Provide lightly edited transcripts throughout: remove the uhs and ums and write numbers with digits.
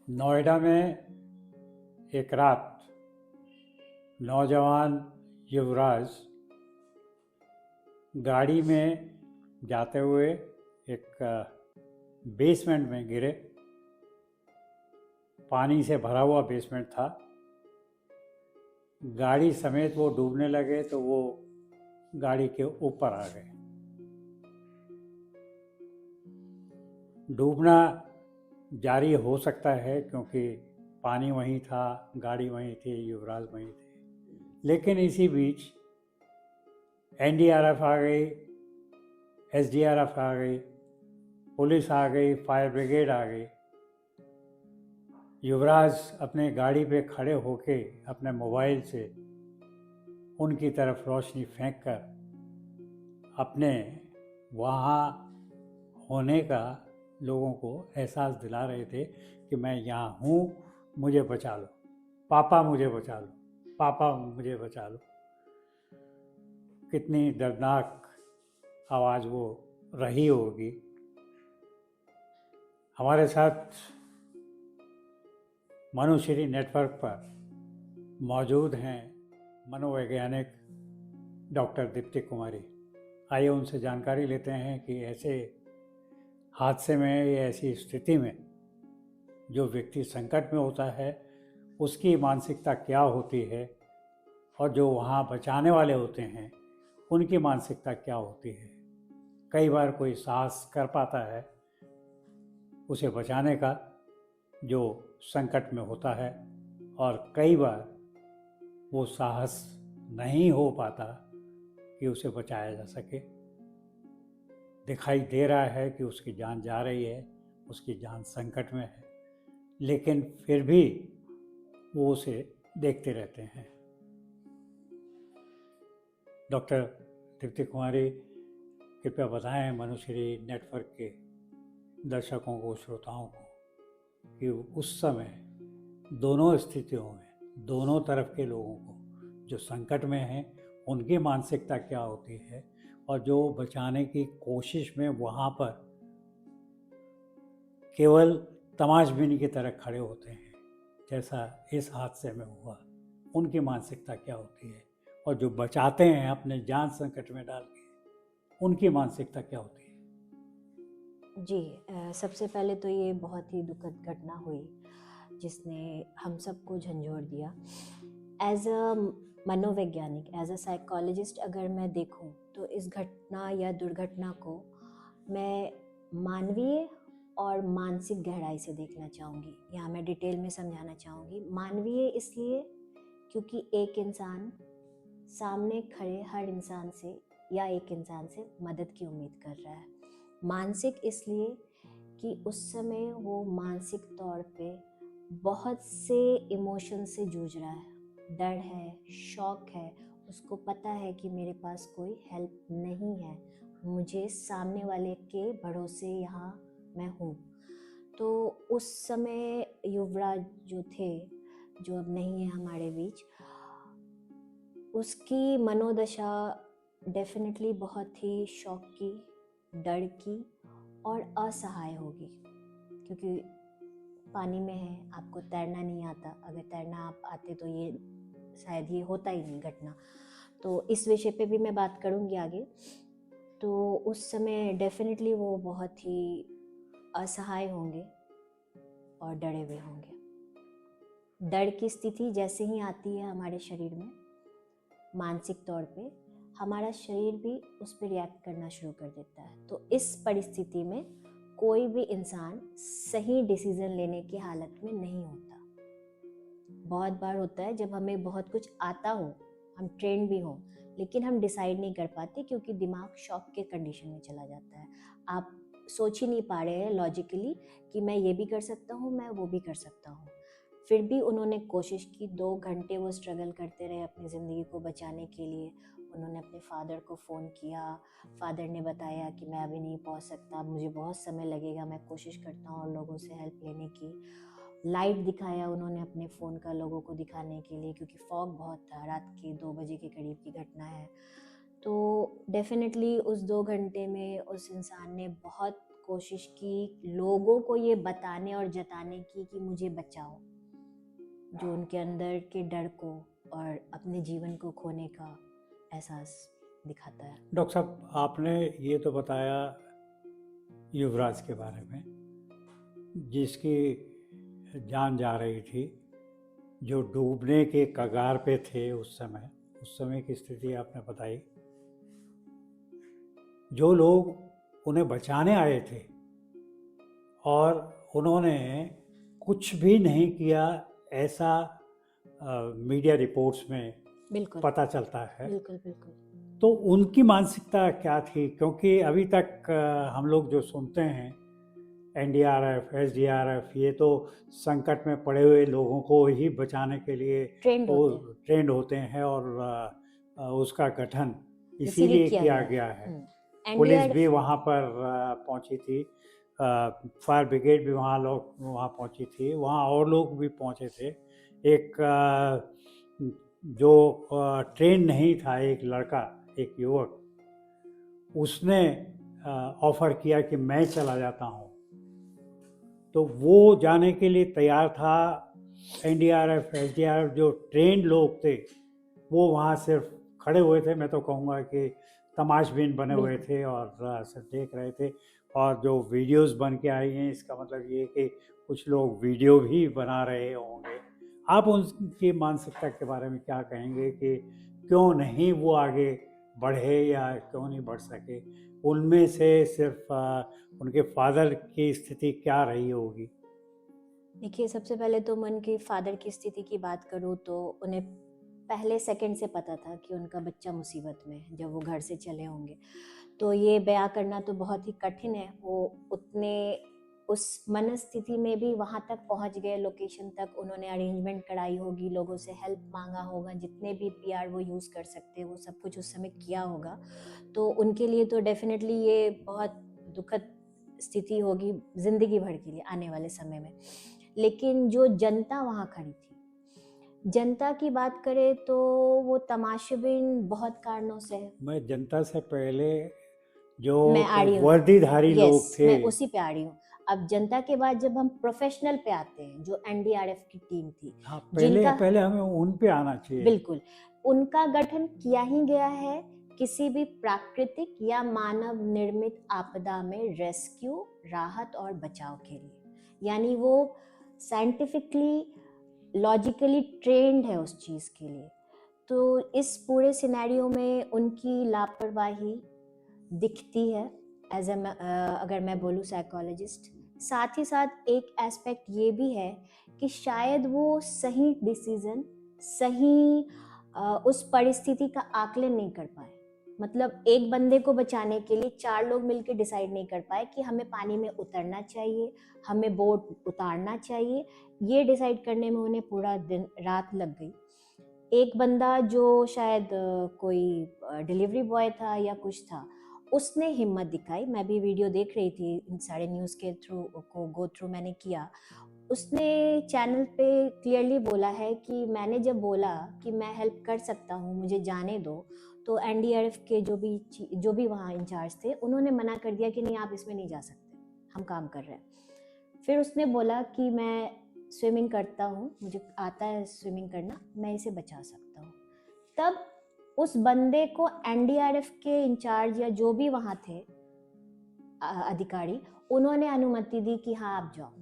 नोएडा में एक रात नौजवान युवराज गाड़ी में जाते हुए एक बेसमेंट में गिरे। पानी से भरा हुआ बेसमेंट था। गाड़ी समेत वो डूबने लगे तो वो गाड़ी के ऊपर आ गए। डूबना जारी हो सकता है क्योंकि पानी वहीं था, गाड़ी वहीं थी, युवराज वहीं थे। लेकिन इसी बीच एनडीआरएफ आ गई, एसडीआरएफ आ गई, पुलिस आ गई, फायर ब्रिगेड आ गई। युवराज अपने गाड़ी पे खड़े होके अपने मोबाइल से उनकी तरफ रोशनी फेंक कर अपने वहाँ होने का लोगों को एहसास दिला रहे थे कि मैं यहाँ हूँ, मुझे बचा लो, पापा मुझे बचा लो, पापा मुझे बचा लो। कितनी दर्दनाक आवाज़ वो रही होगी। हमारे साथ मनुश्री नेटवर्क पर मौजूद हैं मनोवैज्ञानिक डॉक्टर दीप्ति कुमारी। आइए उनसे जानकारी लेते हैं कि ऐसे हादसे में या ऐसी स्थिति में जो व्यक्ति संकट में होता है उसकी मानसिकता क्या होती है, और जो वहाँ बचाने वाले होते हैं उनकी मानसिकता क्या होती है। कई बार कोई साहस कर पाता है उसे बचाने का जो संकट में होता है, और कई बार वो साहस नहीं हो पाता कि उसे बचाया जा सके। दिखाई दे रहा है कि उसकी जान जा रही है, उसकी जान संकट में है, लेकिन फिर भी वो उसे देखते रहते हैं। डॉक्टर दीप्ति कुमारी, कृपया बताएं मनुश्री नेटवर्क के दर्शकों को, श्रोताओं को, कि उस समय दोनों स्थितियों में दोनों तरफ के लोगों को, जो संकट में हैं उनकी मानसिकता क्या होती है, और जो बचाने की कोशिश में वहाँ पर केवल तमाशबीनी की तरह खड़े होते हैं, जैसा इस हादसे में हुआ, उनकी मानसिकता क्या होती है, और जो बचाते हैं अपने जान संकट में डाल के, उनकी मानसिकता क्या होती है। जी, सबसे पहले तो ये बहुत ही दुखद घटना हुई जिसने हम सबको झंझोर दिया। एज अ मनोवैज्ञानिक, एज अ साइकोलॉजिस्ट अगर मैं देखूं तो इस घटना या दुर्घटना को मैं मानवीय और मानसिक गहराई से देखना चाहूँगी। यहाँ मैं डिटेल में समझाना चाहूँगी। मानवीय इसलिए क्योंकि एक इंसान सामने खड़े हर इंसान से या एक इंसान से मदद की उम्मीद कर रहा है। मानसिक इसलिए कि उस समय वो मानसिक तौर पे बहुत से इमोशन से जूझ रहा है। डर है, शौक है, उसको पता है कि मेरे पास कोई हेल्प नहीं है, मुझे सामने वाले के भरोसे यहाँ मैं हूँ। तो उस समय युवराज जो थे, जो अब नहीं है हमारे बीच, उसकी मनोदशा डेफिनेटली बहुत ही शौक की, डर की और असहाय होगी, क्योंकि पानी में है, आपको तैरना नहीं आता। अगर तैरना आप आते तो ये शायद ये होता ही नहीं घटना। तो इस विषय पे भी मैं बात करूँगी आगे। तो उस समय डेफिनेटली वो बहुत ही असहाय होंगे और डरे हुए होंगे। डर की स्थिति जैसे ही आती है हमारे शरीर में, मानसिक तौर पे हमारा शरीर भी उस पर रिएक्ट करना शुरू कर देता है। तो इस परिस्थिति में कोई भी इंसान सही डिसीजन लेने की हालत में नहीं होता। बहुत बार होता है जब हमें बहुत कुछ आता हो, हम ट्रेंड भी हों, लेकिन हम डिसाइड नहीं कर पाते क्योंकि दिमाग शॉक के कंडीशन में चला जाता है। आप सोच ही नहीं पा रहे हैं लॉजिकली कि मैं ये भी कर सकता हूँ, मैं वो भी कर सकता हूँ। फिर भी उन्होंने कोशिश की, 2 घंटे वो स्ट्रगल करते रहे अपनी ज़िंदगी को बचाने के लिए। उन्होंने अपने फादर को फ़ोन किया, फादर ने बताया कि मैं अभी नहीं पहुंच सकता, मुझे बहुत समय लगेगा, मैं कोशिश करता हूँ और लोगों से हेल्प लेने की। लाइट दिखाया उन्होंने अपने फ़ोन का लोगों को दिखाने के लिए, क्योंकि फॉग बहुत था, रात के 2 बजे के करीब की घटना है। तो डेफिनेटली उस 2 घंटे में उस इंसान ने बहुत कोशिश की लोगों को ये बताने और जताने की कि मुझे बचाओ, जो उनके अंदर के डर को और अपने जीवन को खोने का एहसास दिखाता है। डॉक्टर साहब, आपने ये तो बताया युवराज के बारे में, जिसकी जान जा रही थी, जो डूबने के कगार पे थे उस समय की स्थिति आपने बताई। जो लोग उन्हें बचाने आए थे और उन्होंने कुछ भी नहीं किया, ऐसा मीडिया रिपोर्ट्स में बिल्कुल पता चलता है। बिल्कुल बिल्कुल। तो उनकी मानसिकता क्या थी? क्योंकि अभी तक हम लोग जो सुनते हैं, एनडीआरएफ, एसडीआरएफ, ये तो संकट में पड़े हुए लोगों को ही बचाने के लिए ट्रेंड होते हैं और उसका गठन इसीलिए किया गया है। पुलिस भी वहाँ पर पहुँची थी, फायर ब्रिगेड भी वहाँ पहुँची थी, वहाँ और लोग भी पहुँचे थे। एक जो ट्रेन नहीं था, एक लड़का, एक युवक, उसने ऑफर किया कि मैं चला जाता हूँ, तो वो जाने के लिए तैयार था। एनडीआरएफ, एसडीआरएफ जो ट्रेंड लोग थे वो वहाँ सिर्फ खड़े हुए थे, मैं तो कहूँगा कि तमाशबीन बने हुए थे और सब देख रहे थे। और जो वीडियोस बन के आई हैं, इसका मतलब ये कि कुछ लोग वीडियो भी बना रहे होंगे। आप उनकी मानसिकता के बारे में क्या कहेंगे कि क्यों नहीं वो आगे बढ़े या क्यों नहीं बढ़ सके? उनमें से सिर्फ उनके फादर की स्थिति क्या रही होगी? देखिए, सबसे पहले तो मैं उनके फादर की स्थिति की बात करूँ तो उन्हें पहले सेकंड से पता था कि उनका बच्चा मुसीबत में है जब वो घर से चले होंगे। तो ये बयां करना तो बहुत ही कठिन है। वो उतने उस मनस्थिति में भी वहाँ तक पहुँच गए, लोकेशन तक उन्होंने अरेंजमेंट कराई होगी, लोगों से हेल्प मांगा होगा, जितने भी पीआर वो यूज़ कर सकते हैं वो सब कुछ उस समय किया होगा। तो उनके लिए तो डेफिनेटली ये बहुत दुखद स्थिति होगी ज़िंदगी भर के लिए आने वाले समय में। लेकिन जो जनता वहाँ खड़ी थी, जनता की बात करें तो वो तमाशबीन बहुत कारणों से है। मैं जनता से पहले जो मैं आ रही हूँ, वर्दीधारी लोग थे, मैं उसी पे आ रही हूँ। अब जनता के बाद जब हम प्रोफेशनल पे आते हैं, जो एनडीआरएफ की टीम थी, हाँ, पहले हमें उन पे आना चाहिए। बिल्कुल, उनका गठन किया ही गया है किसी भी प्राकृतिक या मानव निर्मित आपदा में रेस्क्यू, राहत और बचाव के लिए। यानी वो साइंटिफिकली, लॉजिकली ट्रेंड है उस चीज़ के लिए। तो इस पूरे सिनेरियो में उनकी लापरवाही दिखती है अगर मैं बोलूँ साइकोलॉजिस्ट। साथ ही साथ एक एस्पेक्ट ये भी है कि शायद वो सही डिसीजन, सही उस परिस्थिति का आकलन नहीं कर पाए। मतलब एक बंदे को बचाने के लिए 4 लोग मिलकर डिसाइड नहीं कर पाए कि हमें पानी में उतरना चाहिए, हमें बोट उतारना चाहिए। ये डिसाइड करने में उन्हें पूरा दिन रात लग गई। एक बंदा जो शायद कोई डिलीवरी बॉय था या कुछ था, उसने हिम्मत दिखाई। मैं भी वीडियो देख रही थी, इन सारे न्यूज़ के थ्रू को गो थ्रू मैंने किया। उसने चैनल पे क्लियरली बोला है कि मैंने जब बोला कि मैं हेल्प कर सकता हूँ, मुझे जाने दो, तो एनडीआरएफ के जो भी वहाँ इंचार्ज थे, उन्होंने मना कर दिया कि नहीं, आप इसमें नहीं जा सकते, हम काम कर रहे हैं। फिर उसने बोला कि मैं स्विमिंग करता हूँ, मुझे आता है स्विमिंग करना, मैं इसे बचा सकता हूँ। तब उस बंदे को एनडीआरएफ के इंचार्ज या जो भी वहाँ थे अधिकारी, उन्होंने अनुमति दी कि हाँ आप जाओ।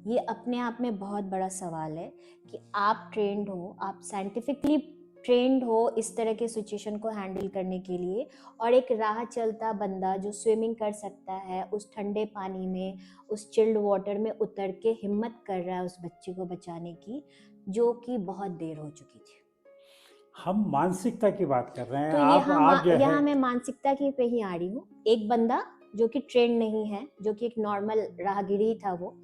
ये अपने आप में बहुत बड़ा सवाल है कि आप ट्रेंड हो, आप साइंटिफिकली ट्रेंड हो इस तरह के सिचुएशन को हैंडल करने के लिए, और एक राह चलता बंदा जो स्विमिंग कर सकता है उस ठंडे पानी में, उस चिल्ड वाटर में उतर के हिम्मत कर रहा है उस बच्चे को बचाने की, जो कि बहुत देर हो चुकी थी। हम मानसिकता की बात कर रहे हैं। तो यहाँ मैं मानसिकता की पे ही आ रही हूँ। एक बंदा जो कि ट्रेंड नहीं है, जो कि एक नॉर्मल राहगीरी था वो,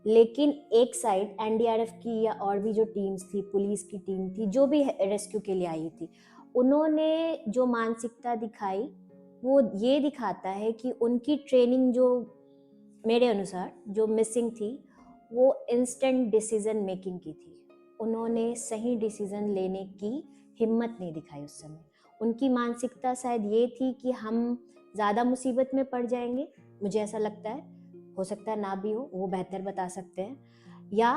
लेकिन एक साइड एनडीआरएफ की या और भी जो टीम्स थी, पुलिस की टीम थी, जो भी रेस्क्यू के लिए आई थी, उन्होंने जो मानसिकता दिखाई वो ये दिखाता है कि उनकी ट्रेनिंग जो मेरे अनुसार जो मिसिंग थी, वो इंस्टेंट डिसीजन मेकिंग की थी। उन्होंने सही डिसीजन लेने की हिम्मत नहीं दिखाई उस समय। उनकी मानसिकता शायद ये थी कि हम ज़्यादा मुसीबत में पड़ जाएंगे, मुझे ऐसा लगता है, हो सकता है ना भी हो, वो बेहतर बता सकते हैं, या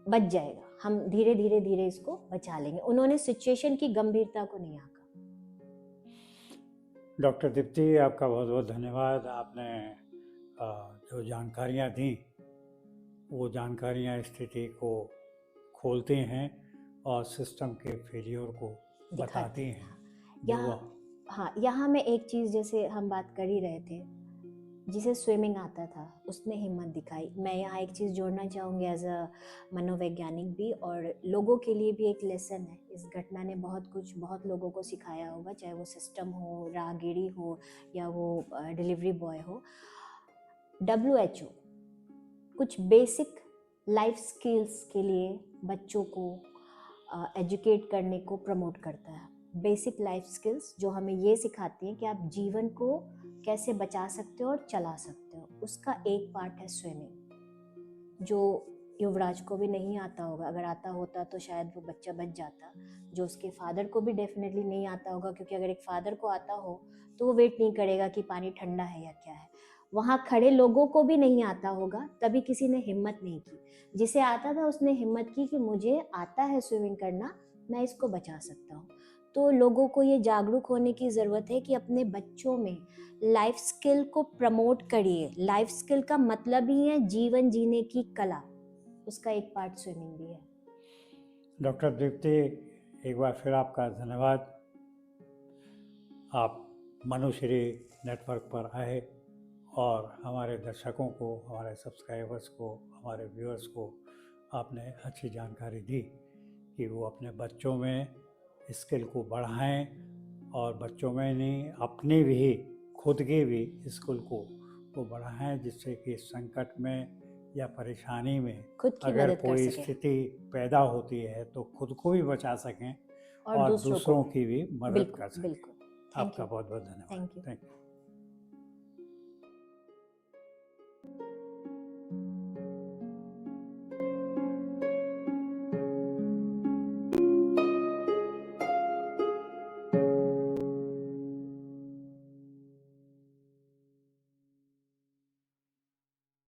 बच जाएगा, हम धीरे धीरे धीरे इसको बचा लेंगे। उन्होंने सिचुएशन की गंभीरता को नहीं आंका। डॉक्टर दीप्ति, आपका बहुत बहुत धन्यवाद। आपने जो जानकारियाँ दी वो जानकारियाँ स्थिति को खोलती हैं और सिस्टम के फेलियर को बताती हैं। यहाँ मैं एक चीज़, जैसे हम बात कर ही रहे थे, जिसे स्विमिंग आता था उसने हिम्मत दिखाई। मैं यहाँ एक चीज़ जोड़ना चाहूँगी एज अ मनोवैज्ञानिक भी, और लोगों के लिए भी एक लेसन है। इस घटना ने बहुत लोगों को सिखाया होगा, चाहे वो सिस्टम हो, राहगीरी हो, या वो डिलीवरी बॉय हो। WHO कुछ बेसिक लाइफ स्किल्स के लिए बच्चों को एजुकेट करने को प्रमोट करता है। बेसिक लाइफ स्किल्स जो हमें ये सिखाती हैं कि आप जीवन को कैसे बचा सकते हो और चला सकते हो। उसका एक पार्ट है स्विमिंग, जो युवराज को भी नहीं आता होगा। अगर आता होता तो शायद वो बच्चा बच जाता। जो उसके फादर को भी डेफिनेटली नहीं आता होगा, क्योंकि अगर एक फादर को आता हो तो वो वेट नहीं करेगा कि पानी ठंडा है या क्या है। वहाँ खड़े लोगों को भी नहीं आता होगा, तभी किसी ने हिम्मत नहीं की। जिसे आता था उसने हिम्मत की कि मुझे आता है स्विमिंग करना, मैं इसको बचा सकता हूँ। तो लोगों को ये जागरूक होने की ज़रूरत है कि अपने बच्चों में लाइफ स्किल को प्रमोट करिए। लाइफ स्किल का मतलब ही है जीवन जीने की कला, उसका एक पार्ट स्विमिंग भी है। डॉक्टर दीप्ति, एक बार फिर आपका धन्यवाद। आप मनुश्री नेटवर्क पर आए और हमारे दर्शकों को, हमारे सब्सक्राइबर्स को, हमारे व्यूअर्स को आपने अच्छी जानकारी दी कि वो अपने बच्चों में स्किल को बढ़ाएं, और बच्चों में नहीं, अपने भी खुद के भी स्किल को बढ़ाएं, जिससे कि संकट में या परेशानी में अगर कोई स्थिति पैदा होती है तो खुद को भी बचा सकें और दूसरों की भी मदद कर सकें। आपका बहुत बहुत धन्यवाद। Thank you.